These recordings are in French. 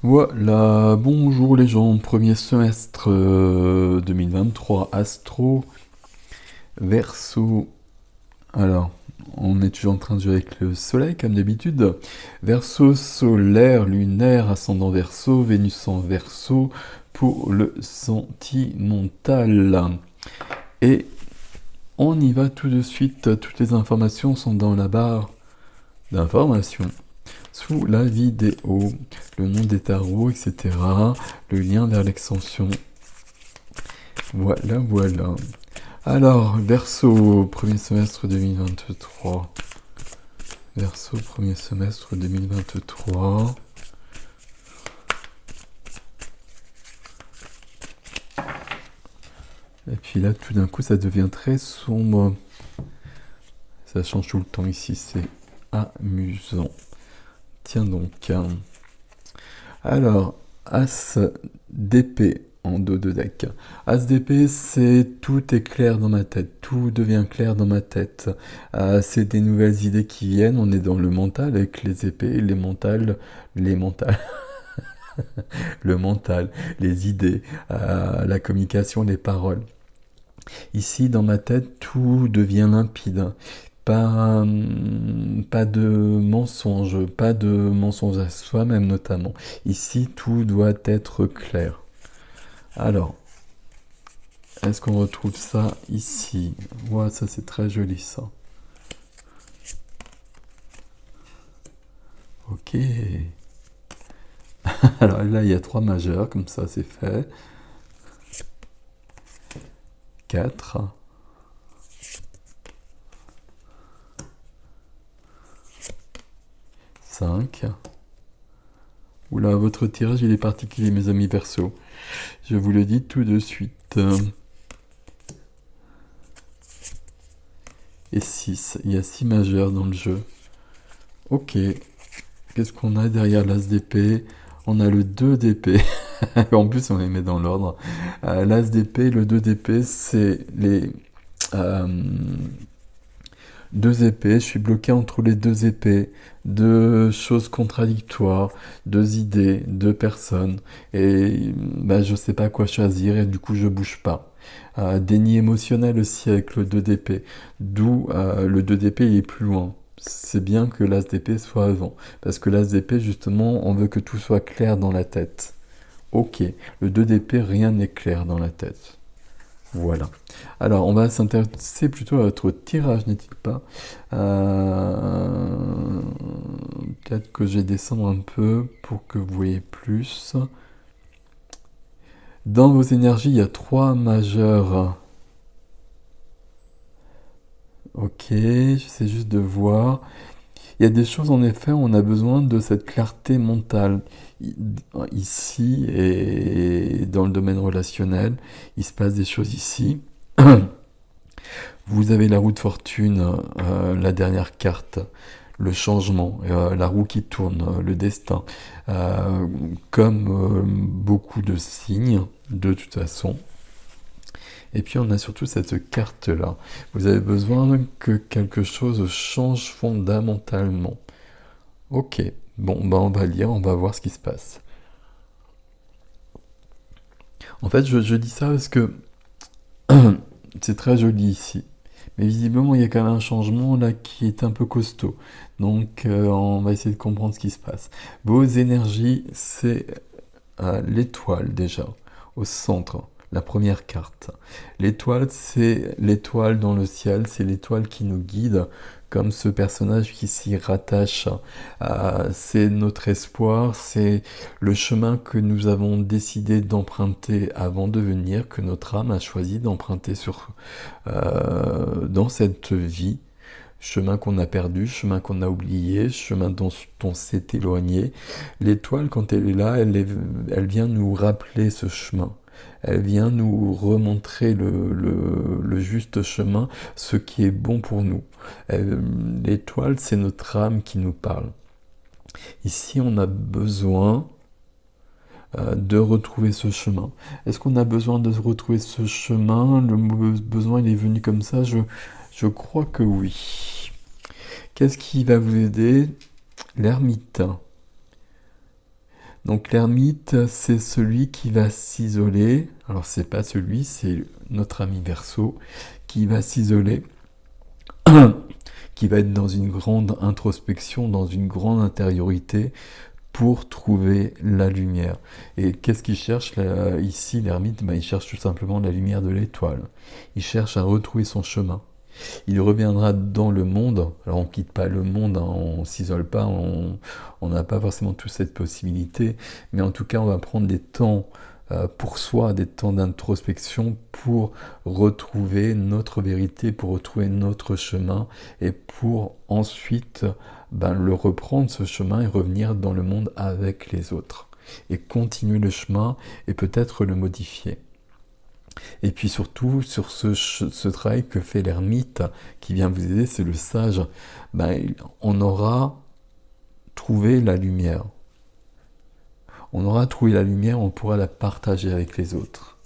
Voilà, bonjour les gens, premier semestre 2023, Astro, Verseau. Alors, on est toujours en train de jouer avec le soleil comme d'habitude. Verseau solaire, lunaire, ascendant Verseau, Vénus en Verseau pour le sentimental. Et on y va tout de suite, toutes les informations sont dans la barre d'informations. Sous la vidéo, le nom des tarots, etc. Le lien vers l'extension. Voilà, voilà. Alors, Verseau, premier semestre 2023. Verseau, premier semestre 2023. Et puis là, tout d'un coup, ça devient très sombre. Ça change tout le temps ici, c'est amusant. Tiens donc. Alors, As d'épée en dos de deck. As d'épée, c'est tout est clair dans ma tête, tout devient clair dans ma tête. C'est des nouvelles idées qui viennent, on est dans le mental avec les épées, les mentales, le mental, les idées, la communication, les paroles. Ici, dans ma tête, tout devient limpide. Pas de mensonges à soi-même notamment. Ici, tout doit être clair. Alors, est-ce qu'on retrouve ça ici? Ouais, ça c'est très joli ça. Ok. Alors là, il y a 3 majeurs, comme ça c'est fait. 4. 5. Oula, votre tirage il est particulier mes amis perso. Je vous le dis tout de suite. Et 6. Il y a 6 majeurs dans le jeu. Ok. Qu'est-ce qu'on a derrière l'as d'épée? On a le 2 d'épée. En plus, on les met dans l'ordre. L'as d'épée, le 2 d'épée, c'est les 2 épées. Je suis bloqué entre les 2 épées. 2 choses contradictoires, 2 idées, 2 personnes. Et bah, je sais pas quoi choisir et du coup, je bouge pas. Déni émotionnel aussi avec le 2 d'épée. D'où le 2 d'épée, il est plus loin. C'est bien que l'as d'épée soit avant. Parce que l'as d'épée, justement, on veut que tout soit clair dans la tête. Ok, le 2 d'épée, rien n'est clair dans la tête. Voilà. Alors, on va s'intéresser plutôt à votre tirage, n'est-il pas? Peut-être que je vais descendre un peu pour que vous voyez plus. Dans vos énergies, il y a 3 majeurs. Ok, j'essaie juste de voir. Il y a des choses, en effet, on a besoin de cette clarté mentale. Ici, et dans le domaine relationnel, il se passe des choses ici. Vous avez la roue de fortune, la dernière carte, le changement, la roue qui tourne, le destin, comme beaucoup de signes, de toute façon. Et puis on a surtout cette carte-là. Vous avez besoin que quelque chose change fondamentalement. Ok, bon, bah on va lire, on va voir ce qui se passe. En fait, je dis ça parce que c'est très joli ici. Mais visiblement, il y a quand même un changement là qui est un peu costaud. Donc, on va essayer de comprendre ce qui se passe. Vos énergies, c'est l'étoile déjà, au centre, la première carte. L'étoile, c'est l'étoile dans le ciel, c'est l'étoile qui nous guide, comme ce personnage qui s'y rattache. C'est notre espoir, c'est le chemin que nous avons décidé d'emprunter avant de venir, que notre âme a choisi d'emprunter dans cette vie. Chemin qu'on a perdu, chemin qu'on a oublié, chemin dont on s'est éloigné. L'étoile, quand elle est là, elle vient nous rappeler ce chemin. Elle vient nous remontrer le juste chemin, ce qui est bon pour nous. L'étoile, c'est notre âme qui nous parle. Ici, on a besoin de retrouver ce chemin. Est-ce qu'on a besoin de retrouver ce chemin? Le besoin, il est venu comme ça, je crois que oui. Qu'est-ce qui va vous aider? L'ermite. Donc l'ermite, c'est celui qui va s'isoler. Alors c'est pas celui, c'est notre ami Verseau qui va s'isoler, qui va être dans une grande introspection, dans une grande intériorité pour trouver la lumière. Et qu'est-ce qu'il cherche là, ici, l'ermite? Il cherche tout simplement la lumière de l'étoile. Il cherche à retrouver son chemin. Il reviendra dans le monde. Alors on quitte pas le monde, hein, on s'isole pas, on n'a pas forcément toute cette possibilité, mais en tout cas on va prendre des temps pour soi, des temps d'introspection pour retrouver notre vérité, pour retrouver notre chemin et pour ensuite le reprendre ce chemin et revenir dans le monde avec les autres et continuer le chemin et peut-être le modifier. Et puis surtout, sur ce travail que fait l'ermite, qui vient vous aider, c'est le sage, on aura trouvé la lumière. On aura trouvé la lumière, on pourra la partager avec les autres.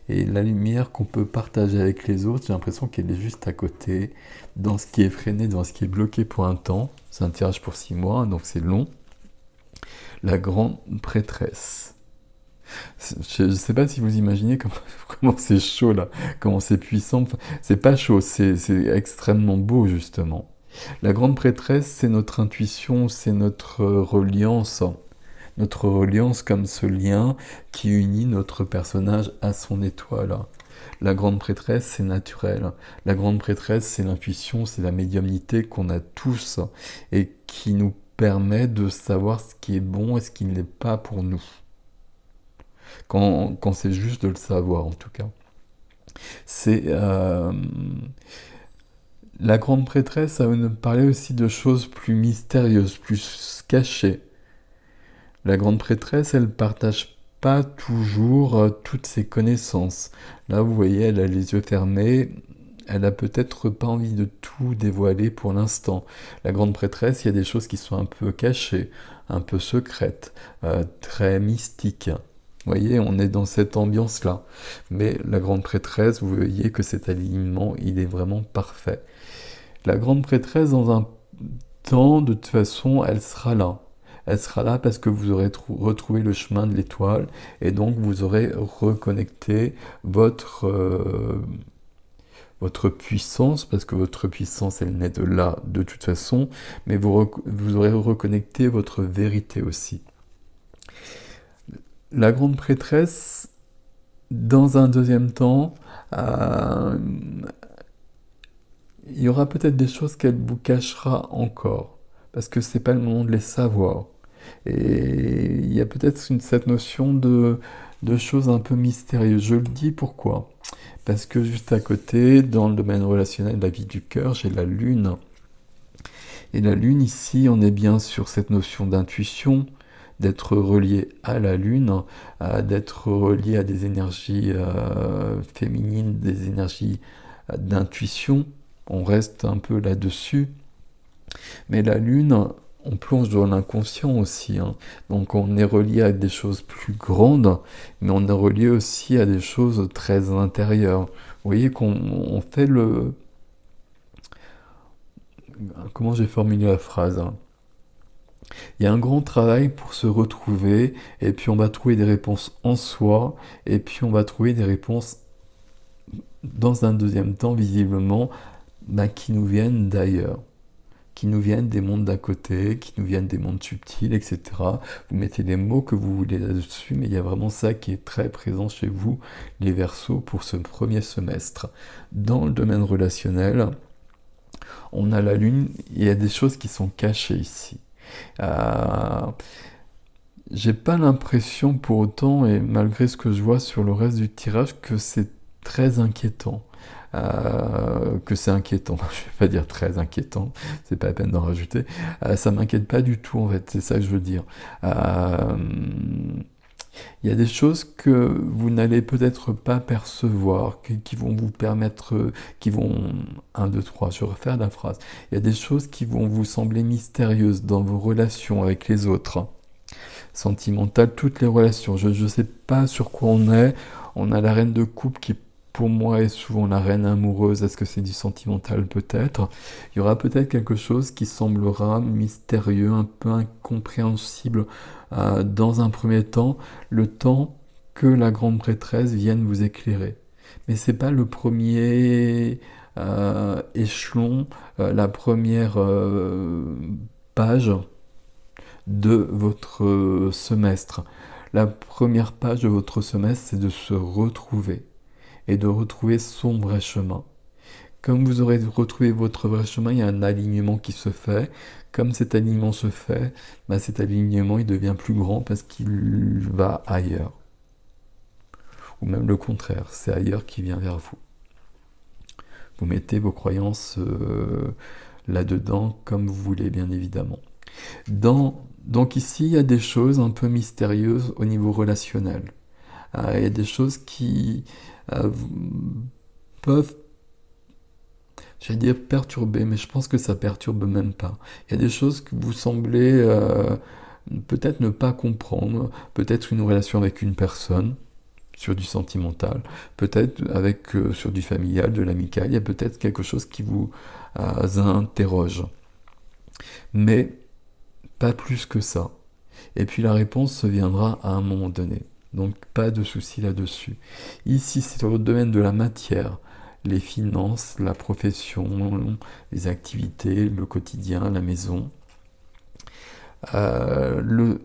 Et la lumière qu'on peut partager avec les autres, j'ai l'impression qu'elle est juste à côté, dans ce qui est freiné, dans ce qui est bloqué pour un temps. C'est un tirage pour 6 mois, donc c'est long. La grande prêtresse. Je ne sais pas si vous imaginez comment c'est chaud là, comment c'est puissant. Enfin, c'est pas chaud, c'est extrêmement beau justement. La grande prêtresse, c'est notre intuition, c'est notre reliance comme ce lien qui unit notre personnage à son étoile. La grande prêtresse, c'est naturel. La grande prêtresse, c'est l'intuition, c'est la médiumnité qu'on a tous et qui nous permet de savoir ce qui est bon et ce qui ne l'est pas pour nous. Quand c'est juste de le savoir en tout cas. C'est la grande prêtresse, ça va nous parler aussi de choses plus mystérieuses, plus cachées. La grande prêtresse, elle partage pas toujours toutes ses connaissances. Là, vous voyez, elle a les yeux fermés, elle a peut-être pas envie de tout dévoiler pour l'instant. La grande prêtresse, il y a des choses qui sont un peu cachées, un peu secrètes, très mystiques. Vous voyez, on est dans cette ambiance-là. Mais la grande prêtresse, vous voyez que cet alignement, il est vraiment parfait. La grande prêtresse, dans un temps, de toute façon, elle sera là. Elle sera là parce que vous aurez retrouvé le chemin de l'étoile et donc vous aurez reconnecté votre puissance, parce que votre puissance, elle naît de là de toute façon, mais vous aurez reconnecté votre vérité aussi. La grande prêtresse, dans un deuxième temps, il y aura peut-être des choses qu'elle vous cachera encore, parce que c'est pas le moment de les savoir. Et il y a peut-être cette notion de choses un peu mystérieuses. Je le dis pourquoi? Parce que juste à côté, dans le domaine relationnel de la vie du cœur, j'ai la lune. Et la lune, ici, on est bien sur cette notion d'intuition, d'être relié à la lune, d'être relié à des énergies féminines, des énergies d'intuition. On reste un peu là-dessus. Mais la lune, on plonge dans l'inconscient aussi. Donc on est relié à des choses plus grandes, mais on est relié aussi à des choses très intérieures. Vous voyez qu'on fait le... Comment j'ai formulé la phrase? Il y a un grand travail pour se retrouver, et puis on va trouver des réponses en soi, et puis on va trouver des réponses dans un deuxième temps, visiblement, qui nous viennent d'ailleurs, qui nous viennent des mondes d'à côté, qui nous viennent des mondes subtils, etc. Vous mettez les mots que vous voulez là-dessus, mais il y a vraiment ça qui est très présent chez vous, les Verseaux, pour ce premier semestre. Dans le domaine relationnel, on a la Lune, il y a des choses qui sont cachées ici. J'ai pas l'impression pour autant, et malgré ce que je vois sur le reste du tirage, que c'est très inquiétant. Que c'est inquiétant, je vais pas dire très inquiétant, c'est pas la peine d'en rajouter, ça m'inquiète pas du tout en fait, c'est ça que je veux dire. Il y a des choses que vous n'allez peut-être pas percevoir, qui vont vous permettre, qui vont... 1, 2, 3, je vais refaire la phrase. Il y a des choses qui vont vous sembler mystérieuses dans vos relations avec les autres. Sentimentales, toutes les relations. Je ne sais pas sur quoi on est. On a la reine de coupe qui pour moi est souvent la reine amoureuse. Est-ce que c'est du sentimental peut-être? Il y aura peut-être quelque chose qui semblera mystérieux, un peu incompréhensible dans un premier temps, le temps que la grande prêtresse vienne vous éclairer. Mais c'est pas le premier échelon, la première page de votre semestre. La première page de votre semestre, c'est de se retrouver et de retrouver son vrai chemin. Comme vous aurez retrouvé votre vrai chemin, il y a un alignement qui se fait. Comme cet alignement se fait, bah cet alignement il devient plus grand parce qu'il va ailleurs. Ou même le contraire, c'est ailleurs qui vient vers vous. Vous mettez vos croyances là-dedans comme vous voulez, bien évidemment. Donc ici, il y a des choses un peu mystérieuses au niveau relationnel. Il y a des choses qui peuvent, j'allais dire perturber, mais je pense que ça perturbe même pas. Il y a des choses que vous semblez peut-être ne pas comprendre, peut-être une relation avec une personne, sur du sentimental, peut-être avec sur du familial, de l'amical, il y a peut-être quelque chose qui vous interroge. Mais pas plus que ça. Et puis la réponse se viendra à un moment donné. Donc pas de souci là-dessus. Ici, c'est sur le domaine de la matière, les finances, la profession, les activités, le quotidien, la maison. Le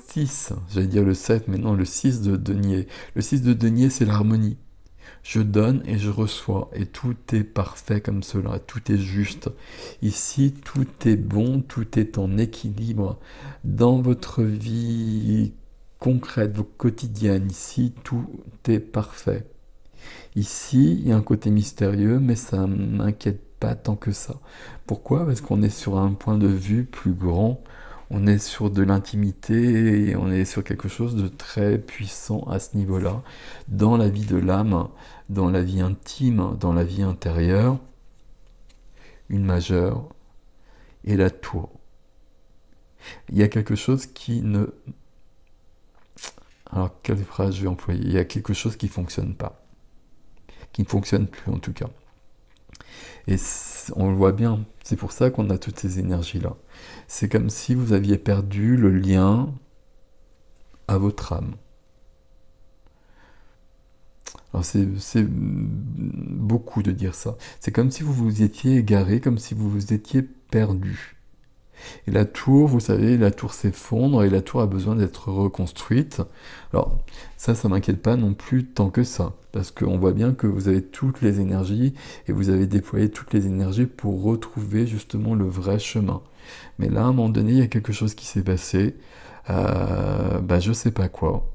6, j'allais dire le 7, mais non, le 6 de denier. Le 6 de denier, c'est l'harmonie. Je donne et je reçois, et tout est parfait comme cela, tout est juste. Ici, tout est bon, tout est en équilibre. Dans votre vie concrète, quotidienne, ici, tout est parfait. Ici, il y a un côté mystérieux, mais ça ne m'inquiète pas tant que ça. Pourquoi? Parce qu'on est sur un point de vue plus grand, on est sur de l'intimité et on est sur quelque chose de très puissant à ce niveau-là, dans la vie de l'âme, dans la vie intime, dans la vie intérieure, une majeure et la tour. Il y a quelque chose qui ne... Alors, quelle phrase je vais employer? Il y a quelque chose qui ne fonctionne pas, qui ne fonctionne plus en tout cas. Et on le voit bien, c'est pour ça qu'on a toutes ces énergies-là. C'est comme si vous aviez perdu le lien à votre âme. Alors c'est beaucoup de dire ça. C'est comme si vous vous étiez égaré, comme si vous vous étiez perdu. Et la tour, vous savez, la tour s'effondre et la tour a besoin d'être reconstruite. Alors ça m'inquiète pas non plus tant que ça, parce qu'on voit bien que vous avez toutes les énergies et vous avez déployé toutes les énergies pour retrouver justement le vrai chemin. Mais là, à un moment donné, il y a quelque chose qui s'est passé, je sais pas quoi.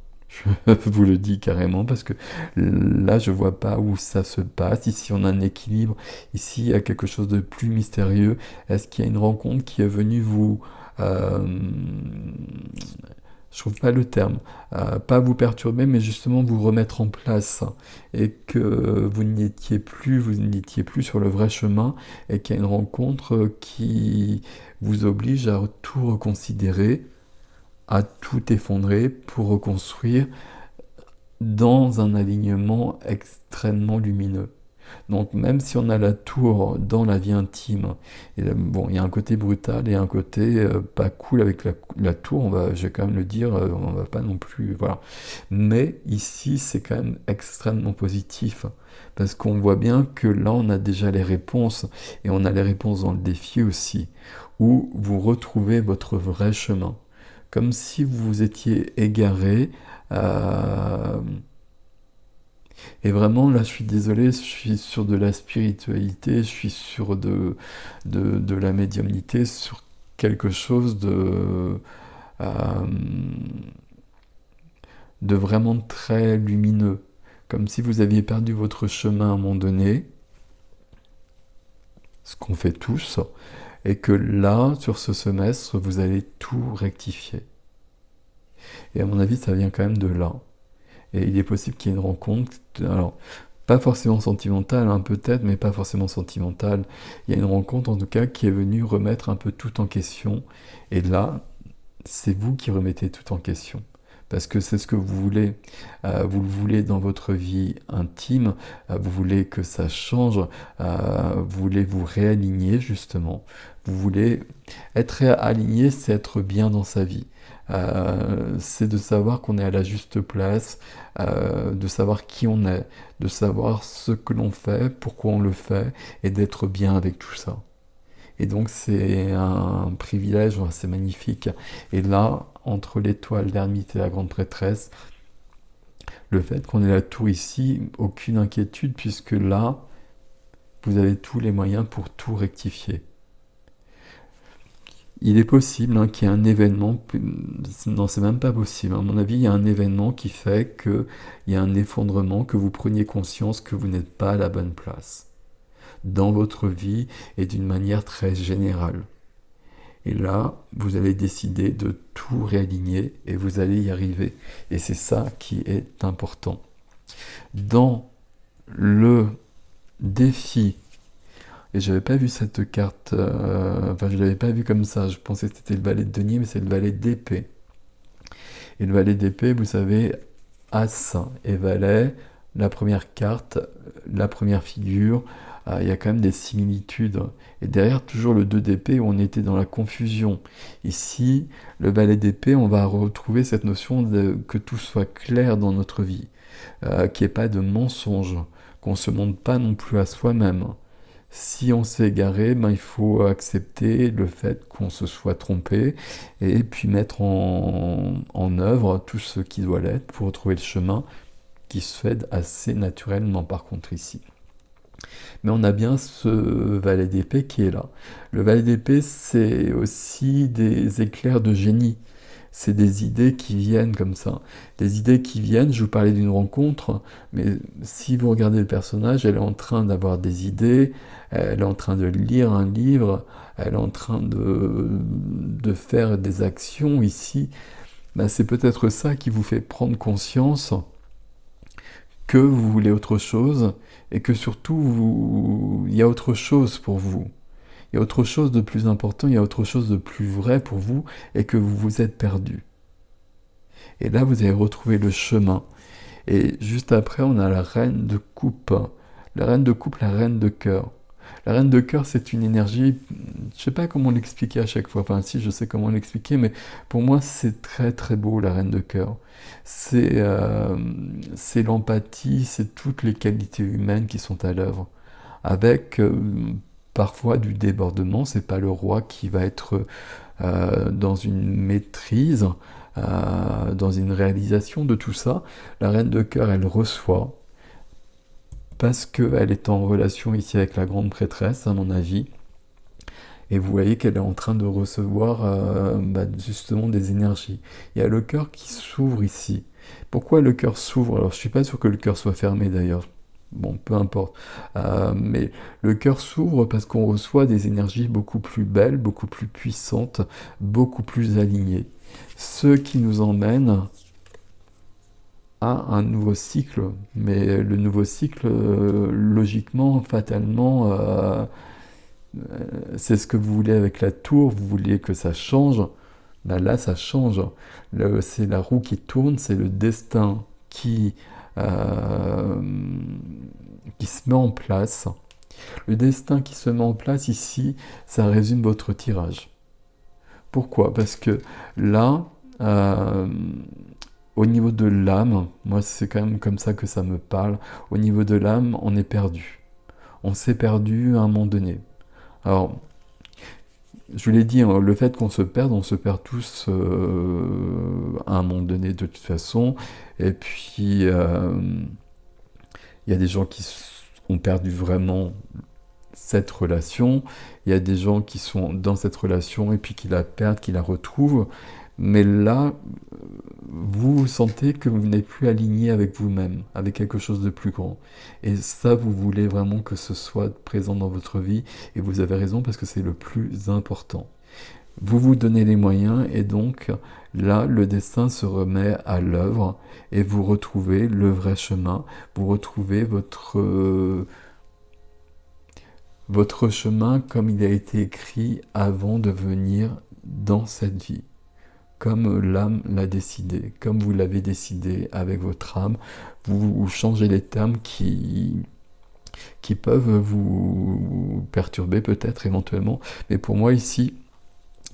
Je vous le dis carrément parce que là je vois pas où ça se passe. Ici on a un équilibre, ici il y a quelque chose de plus mystérieux. Est-ce qu'il y a une rencontre qui est venue vous... je trouve pas le terme, pas vous perturber mais justement vous remettre en place et que vous n'étiez plus sur le vrai chemin et qu'il y a une rencontre qui vous oblige à tout reconsidérer, à tout effondrer pour reconstruire dans un alignement extrêmement lumineux. Donc même si on a la tour dans la vie intime, et bon, il y a un côté brutal et un côté pas cool avec la tour, je vais quand même le dire, on va pas non plus, voilà. Mais ici, c'est quand même extrêmement positif, parce qu'on voit bien que là, on a déjà les réponses, et on a les réponses dans le défi aussi, où vous retrouvez votre vrai chemin. Comme si vous vous étiez égaré. Et vraiment, là, je suis désolé, je suis sur de la spiritualité, je suis sur de la médiumnité, sur quelque chose euh, de vraiment très lumineux. Comme si vous aviez perdu votre chemin à un moment donné, ce qu'on fait tous, et que là, sur ce semestre, vous allez tout rectifier. Et à mon avis, ça vient quand même de là. Et il est possible qu'il y ait une rencontre, alors pas forcément sentimentale, hein, peut-être, mais pas forcément sentimentale. Il y a une rencontre en tout cas qui est venue remettre un peu tout en question. Et là, c'est vous qui remettez tout en question. parce que c'est ce que vous voulez. Vous le voulez dans votre vie intime, vous voulez que ça change, vous voulez vous réaligner justement. Vous voulez être aligné, c'est être bien dans sa vie. C'est de savoir qu'on est à la juste place, de savoir qui on est, de savoir ce que l'on fait, pourquoi on le fait, et d'être bien avec tout ça. Et donc c'est un privilège, c'est magnifique. Et là, entre l'étoile d'ermite et la grande prêtresse, le fait qu'on ait la tour ici, aucune inquiétude, puisque là, vous avez tous les moyens pour tout rectifier. Il est possible qu'il y ait un événement, non c'est même pas possible, à mon avis il y a un événement qui fait qu'il y a un effondrement, que vous preniez conscience que vous n'êtes pas à la bonne place dans votre vie et d'une manière très générale. Et là, vous allez décider de tout réaligner et vous allez y arriver. Et c'est ça qui est important. Dans le défi, et je n'avais pas vu cette carte, enfin je ne l'avais pas vu comme ça, je pensais que c'était le valet de denier, mais c'est le valet d'épée. Et le valet d'épée, vous savez, as et valet, la première carte, la première figure, il y a quand même des similitudes. Et derrière, toujours le 2 d'épée où on était dans la confusion. Ici, le valet d'épée, on va retrouver cette notion de que tout soit clair dans notre vie, qu'il n'y ait pas de mensonge, qu'on ne se montre pas non plus à soi-même. Si on s'est égaré, il faut accepter le fait qu'on se soit trompé et puis mettre en œuvre tout ce qui doit l'être pour retrouver le chemin qui se fait assez naturellement par contre ici. Mais on a bien ce valet d'épée qui est là. Le valet d'épée, c'est aussi des éclairs de génie. C'est des idées qui viennent comme ça. Des idées qui viennent, je vous parlais d'une rencontre, mais si vous regardez le personnage, elle est en train d'avoir des idées, elle est en train de lire un livre, elle est en train de faire des actions ici. C'est peut-être ça qui vous fait prendre conscience que vous voulez autre chose et que surtout, il y a autre chose pour vous. Il y a autre chose de plus important, il y a autre chose de plus vrai pour vous et que vous vous êtes perdu. Et là, vous avez retrouvé le chemin. Et juste après, on a la reine de coupe. La reine de coupe, la reine de cœur. La reine de cœur, c'est une énergie, je sais pas comment l'expliquer à chaque fois, enfin si je sais comment l'expliquer, mais pour moi c'est très très beau la reine de cœur. C'est l'empathie, c'est toutes les qualités humaines qui sont à l'œuvre, avec parfois du débordement, c'est pas le roi qui va être dans une maîtrise, dans une réalisation de tout ça. La reine de cœur, elle reçoit, parce qu'elle est en relation ici avec la grande prêtresse, à mon avis, et vous voyez qu'elle est en train de recevoir justement des énergies. Il y a le cœur qui s'ouvre ici. Pourquoi le cœur s'ouvre? Alors je suis pas sûr que le cœur soit fermé d'ailleurs. Bon, peu importe. Mais le cœur s'ouvre parce qu'on reçoit des énergies beaucoup plus belles, beaucoup plus puissantes, beaucoup plus alignées. Ce qui nous emmène à un nouveau cycle, mais le nouveau cycle, logiquement, fatalement, c'est ce que vous voulez avec la tour, vous voulez que ça change, là ça change. C'est la roue qui tourne, c'est le destin euh, qui se met en place. Le destin qui se met en place ici, ça résume votre tirage. Pourquoi? Parce que là, au niveau de l'âme, moi c'est quand même comme ça que ça me parle, au niveau de l'âme, on est perdu. On s'est perdu à un moment donné. Alors, je vous l'ai dit, le fait qu'on se perde, on se perd tous à un moment donné de toute façon. Et puis, il y a des gens qui ont perdu vraiment cette relation. Il y a des gens qui sont dans cette relation et puis qui la perdent, qui la retrouvent. Mais là, vous sentez que vous n'êtes plus aligné avec vous-même, avec quelque chose de plus grand. Et ça, vous voulez vraiment que ce soit présent dans votre vie. Et vous avez raison parce que c'est le plus important. Vous vous donnez les moyens et donc là, le destin se remet à l'œuvre et vous retrouvez le vrai chemin. Vous retrouvez votre chemin comme il a été écrit avant de venir dans cette vie. comme l'âme l'a décidé, comme vous l'avez décidé avec votre âme. Vous changez les termes qui peuvent vous perturber peut-être éventuellement. Mais pour moi ici,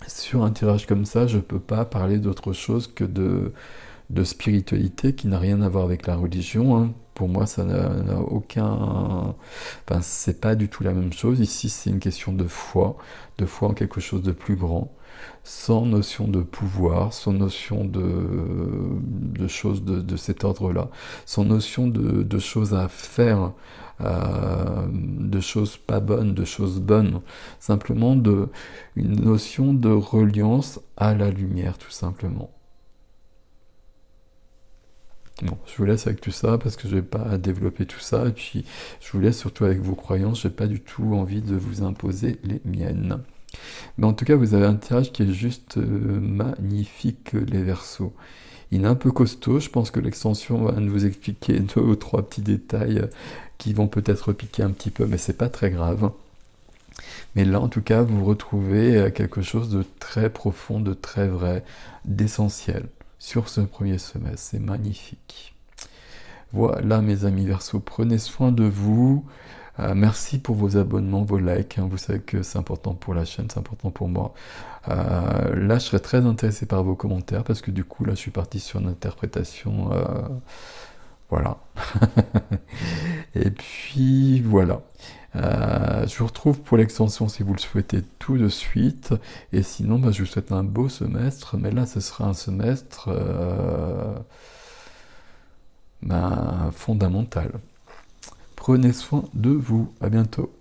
sur un tirage comme ça, je ne peux pas parler d'autre chose que de spiritualité qui n'a rien à voir avec la religion, hein. Pour moi, ça n'a aucun... Enfin, c'est pas du tout la même chose. Ici, c'est une question de foi en quelque chose de plus grand, sans notion de pouvoir, sans notion de choses de cet ordre-là, sans notion de choses à faire, de choses pas bonnes, de choses bonnes, simplement une notion de reliance à la lumière, tout simplement. Bon, je vous laisse avec tout ça parce que je vais pas développer tout ça et puis je vous laisse surtout avec vos croyances, j'ai pas du tout envie de vous imposer les miennes. Mais en tout cas, vous avez un tirage qui est juste magnifique, les Verseaux. Il est un peu costaud, je pense que l'extension va nous expliquer 2 ou 3 petits détails qui vont peut-être piquer un petit peu, mais c'est pas très grave. Mais là, en tout cas, vous retrouvez quelque chose de très profond, de très vrai, d'essentiel sur ce premier semestre. C'est magnifique. Voilà, mes amis Verseaux, prenez soin de vous. Merci pour vos abonnements, vos likes, hein. Vous savez que c'est important pour la chaîne, c'est important pour moi. Là, je serais très intéressé par vos commentaires parce que du coup, là, je suis parti sur une interprétation. Voilà. Et puis, voilà. Je vous retrouve pour l'extension si vous le souhaitez tout de suite. Et sinon, bah, je vous souhaite un beau semestre. Mais là, ce sera un semestre fondamental. Prenez soin de vous. À bientôt.